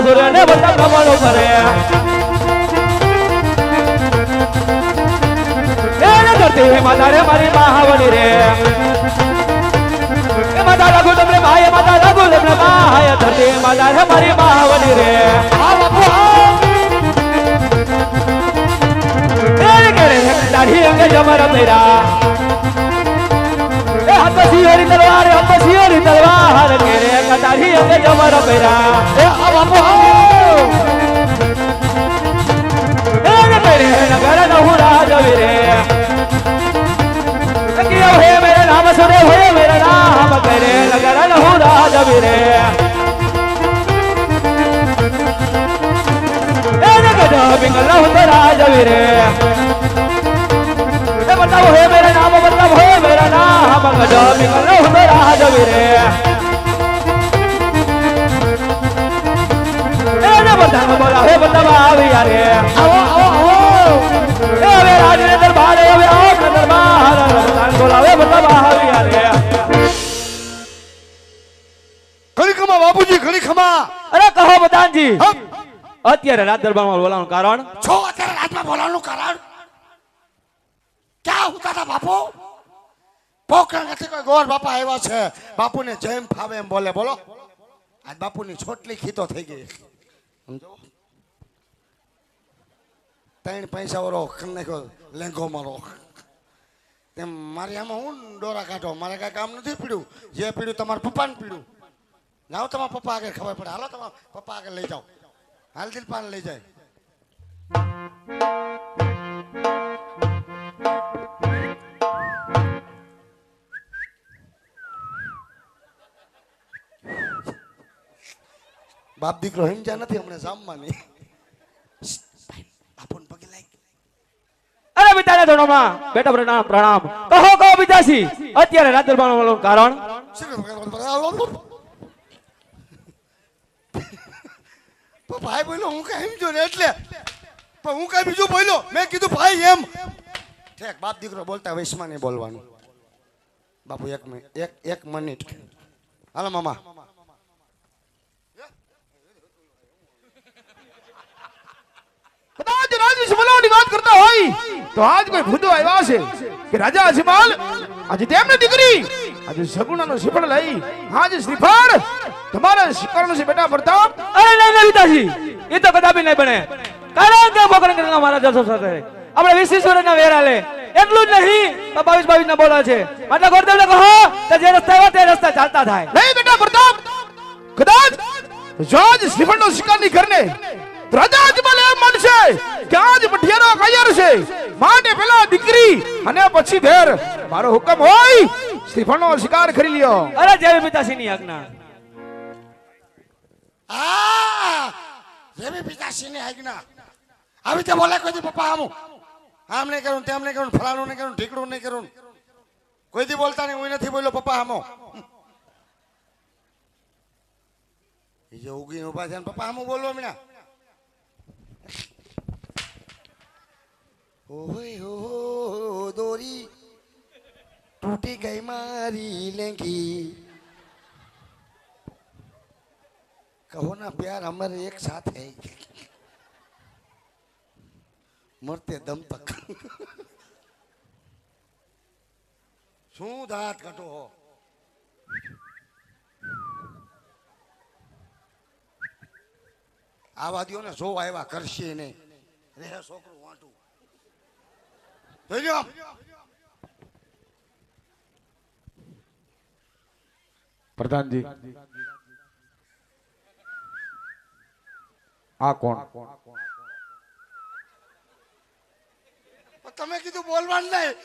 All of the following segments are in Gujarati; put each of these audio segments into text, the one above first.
સુર ને બધા કમળો કરે એને કરતી હે માતા રે મારી મહાવલી રે એ માતા લાગુ તમને ભાઈ માતા લાગુ તમને ભાઈ ધરતી માતા રે મારી મહાવલી રે આ બાપુ એને કરે દાઢી અંગે જમર મેરા એ હાથ સિયોરી તલવાર કેરે કટારી અંગે જમર મેરા એ આ બાપુ એને કરે નગર નહુ રાજવીરે किया है मेरे नाम सुने हुए मेरा नाम करे नगर नहु राजवीरे ए नगर बिंगल नहु राजवीरे ए मतलब है मेरा नाम मतलब है मेरा नाम गज बिंगल नहु राजवीरे ए ने बता बोला है बता आवी यारे आओ आओ आओ ए वे राज ने दरबार है वे आप ने दरबार बोलावे बता आवी यारे खड़ी खमा बापूजी खड़ी खमा अरे कहो बदानजी અત્યારે રાત દરબારમાં બોલાવવાનું કારણ છો અત્યારે રાતમાં બોલાવવાનું કારણ ક્યાં હોતા હતા બાપુ પોકરણ નથી કોઈ ગોર બાપા આવ્યા છે બાપુને જેમ ફાવે એમ બોલે બોલો આજ બાપુની છોટલી ખીતો થઈ ગઈ સમજો 3 પૈસા વાળો કન્ને લેંગો મારો તેમ મારી આમાં હું ડોરા કાઢો મારે કાંઈ કામ નથી પીડ્યું જે પીડ્યું તમારા પપ્પાને પીડ્યું જાઓ તમારા પપ્પા આગળ ખબર પડે હાલો તમારા પપ્પા આગળ લઈ જાઓ હાલ દિલપાન લઈ જાય બાપ દીકરો હિંજા નથી હમણાં જામવાની બાપુને પગે લાગી અરે પિતાને ધોણોમાં બેટા પ્રણામ પ્રણામ કહો પિતાજી અત્યારે રાત દરબારમાં બોલાવવાનું કારણ ભાઈ બોલ્યો હું કઈ સમજો ને એટલે પણ હું કઈ બીજું બોલ્યો મેં કીધું ભાઈ એમ ઠેક બાપ દીકરો બોલતા વૈશ્વમાં નહીં બોલવાનું બાપુ એક મિનિટ હાલો મામા કદાચ રાજવીશ બોલાવવાની વાત કરતા હોય તો આજ કોઈ ભૂતો આવ્યા છે કે રાજા અજમાલ આજે તેમની દીકરી આજે સગુણાનો શ્રીફળ લઈ આજ શ્રીફળ તમારા શિકારનો છે બેટા પ્રતાપ અરે નહીં પિતાજી એ તો કદાપી નહીં બને કારણ કે પોકરણ કરતા મારા જસો સાથે આપણે 20 વર્ષના વેરા લે એટલું જ નહીં 22 ના બોલા છે એટલે ગોરદેવને કહો કે જે રસ્તા આવ્યા તે રસ્તા ચાલતા થાય નહીં બેટા પ્રતાપ કદાચ જો આજ શ્રીફળનો શિકારની ઘરને રાજા અજમાલ એમ માનશે કે આજ મઠિયારો કાયર છે માટે પેલા દીકરી અને પછી ભેર મારો હુકમ હોય શ્રીફળનો શિકાર કરી લ્યો અરે જેવી પિતાશ્રીની આજ્ઞા જેવી પિતાશ્રીની આજ્ઞા આવી તે બોલે કોઈ દી પપ્પા આમ નહીં કરું તેમ નહીં કરું ફલાણું નહીં કરું ઢીકડું નહીં કરું કોઈ દી બોલતા નહીં હું નથી બોલ્યો પપ્પા આમો એ જે ઉગીને ઉભા છે પપ્પા આમો બોલવો મીના ઓય હો દોરી टूटी गई मारी लेंगी कहो ना प्यार हमारे एक साथ है मरते दम तक શું દાંત કાઢો હો આવા દો ને જો આવ્યા કરશે નહીં રે છોકરું વાંટું જોઈ પ્રધાનજી આ કોણ તમે કીધું બોલવાનું નહીં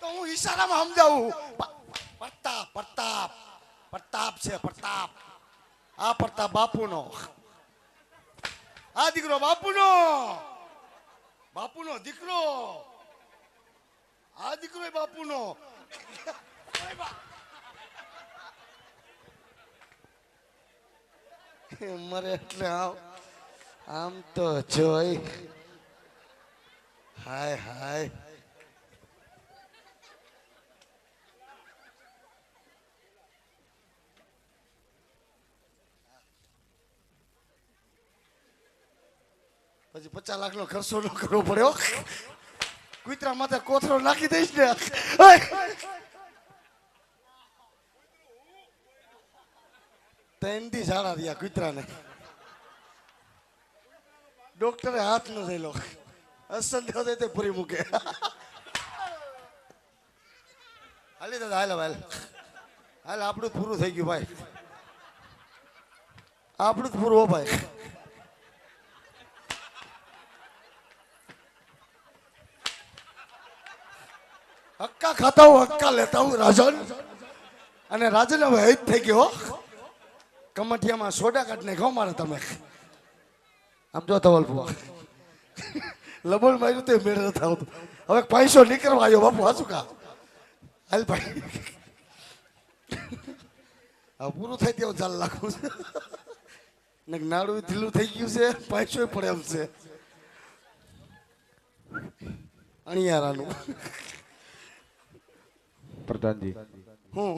તો હું ઈશારામાં સમજાવું પ્રતાપ પ્રતાપ પ્રતાપ છે પ્રતાપ આ પ્રતાપ બાપુનો આ દીકરો બાપુનો બાપુનો દીકરો આ દીકરો બાપુનો મરે એટલે આમ તો જોઈ હાય હાય પછી 50 લાખનો ખર્ચો ન કરવો પડ્યો. કૂતરા માથે કોથળો નાખી દઈશ ને. ત્રણથી ઝાડા રહ્યા કૂતરાને. ડોક્ટરે હાથ ન થયેલો. અસલ દેવ તે પૂરી મૂકે. હાલી દાદા હાલ હાલ હાલ. આપણું પૂરું થઈ ગયું ભાઈ. આપણું જ પૂરું હો ભાઈ. હક્કા ખાતા હું હક્કા લેતા હું રાજન. અને રાજન હવે હિત થઈ ગયો. કમઠિયામાં સોડા કાઢ નાખ્યો મારે તમે. આમ જો તવલ પુઆ લબોલ માર્યું તે મેળ નથી આવતું. હવે પૈસો નીકળવા આવ્યો બાપુ. હાચું કા હાલ ભાઈ. હવે પૂરું થઈ ગયું. ચાલ લાખું છે ને નાડું ઢીલું થઈ ગયું છે. પૈસો પડે એમ છે અણિયારાનું. પ્રધાનજી હું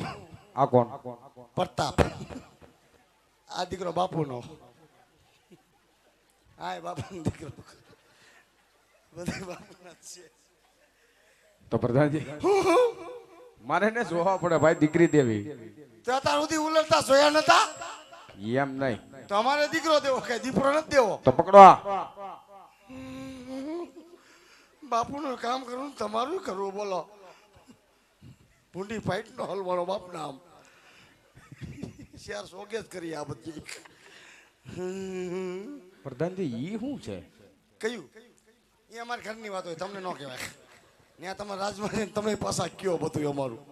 આ કોણ? પ્રતાપ. આ દીકરો બાપુનો. હા બાપુનો દીકરો. બધા બાપુના જ છે. તો પ્રધાનજી મારે ને જોવા પડે ભાઈ. દીકરી દેવી તો અત્યાર સુધી ઉલટતા જોયા નતા. એમ નહીં તો અમારે દીકરો દેવો કે દીપડો નથી દેવો. તો પકડો. બાપુનું કામ કરવું તમારું કરવું. બોલો ભૂંડી ફાઈટ નો હલવાનો બાપ નામ. શેર સોગે જ કરી આ બધી. પ્રધાનજી ઈ શું છે? કયું? એ અમારા ઘરની વાત હોય તમને ન કહેવાય. ત્યાં તમે રાજમાં તમે પાછા કયો બધું અમારું.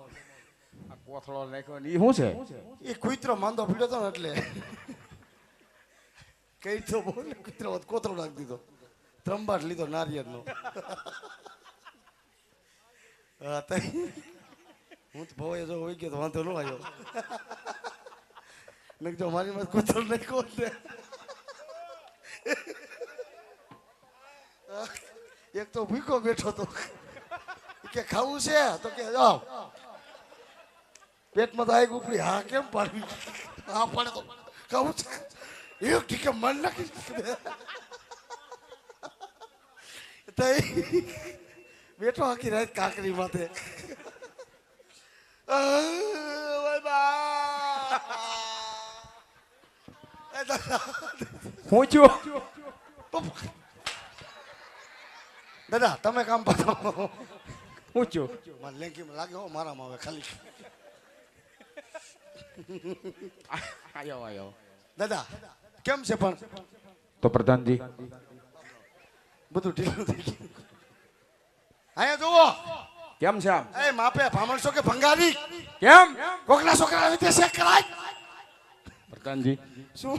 આ કોથળો નાખ્યો ઈ શું છે? એ કુતરો માંદો પીડ્યો હતો ને એટલે કઈ તો બોલ. કુતરો કોતરો નાખી દીધો. ત્રંબાટ લીધો નારિયેળનો. હા તઈ હું તો ભવાઈ જો હોઈ ગયો તો વાંધો ન આવ્યો. મેં કીધું મારી માં કૂતરો નાખ્યો ને. એક તો ભૂખો બેઠો તો કે ખાવું છે તો કે જાઓ પેટમાં તો આગ ઉપડી. હા કેમ પાડવી? હા પડે તો ખાવું છે. એક ઠીકે મન નાખી બેઠો આખી રાત કાકરી માથે. પૂછ્યું દાદા તમે કામ પાછો. પૂછ્યું મને લેંકીમાં લાગે હો મારામાં હવે ખાલી. આયો આયો. દાદા કેમ છે પણ? તો પ્રધાનજી બધું ઢીલું થઈ ગયું. અહીંયા જુઓ કેમ છે આમ? એ માપે ભામણસો કે ભંગારી કેમ? કોકના છોકરા રીતે ચેક કરાય. પ્રધાનજી શું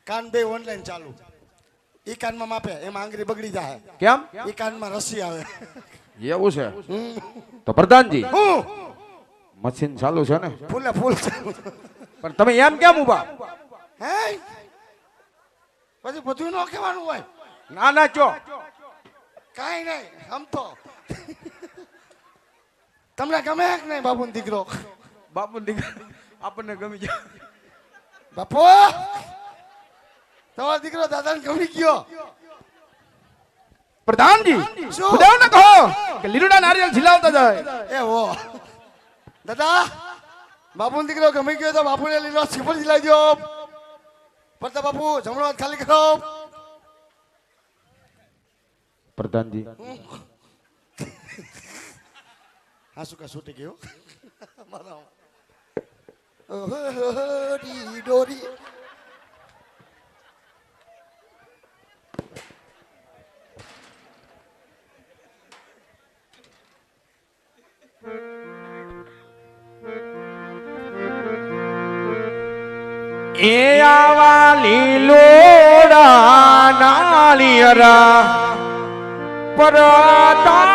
કાન બે ઓનલાઈન ચાલુ. ઈ કાનમાં માપે એમાં આંગળી બગડી જાય. કેમ? ઈ કાનમાં રસી આવે. એવું છે? તો પ્રધાનજી હું મશીન ચાલુ છે ને? ફૂલે ફૂલ ચાલુ. પણ તમે એમ કેમ ઉભા? હે પછી બધું ન કહેવાનું હોય. ના ના ચો કાઈ નહીં આમ તો તમને ગમે કે નહીં બાપુ દીકરો? બાપુ દીકરા આપણને ગમી જાય. બાપુ તમારો દીકરો દાદાને ગમી ગયો. પ્રધાનજી શું? બધાને કહો કે લીલુડા નારિયેળ ઝીલાવતા જાય. એ હો દાદા બાપુ દીકરો ગમી ગયો તો બાપુને લીલો સિફર ઝીલાઈ દો. પડતા બાપુ જમણો હાથ ખાલી કરો. પ્રધાનજી હા શું કા છૂટી ગયો મારા ડોરી. એ આવા લીલોડા નાળિયેરા પરતા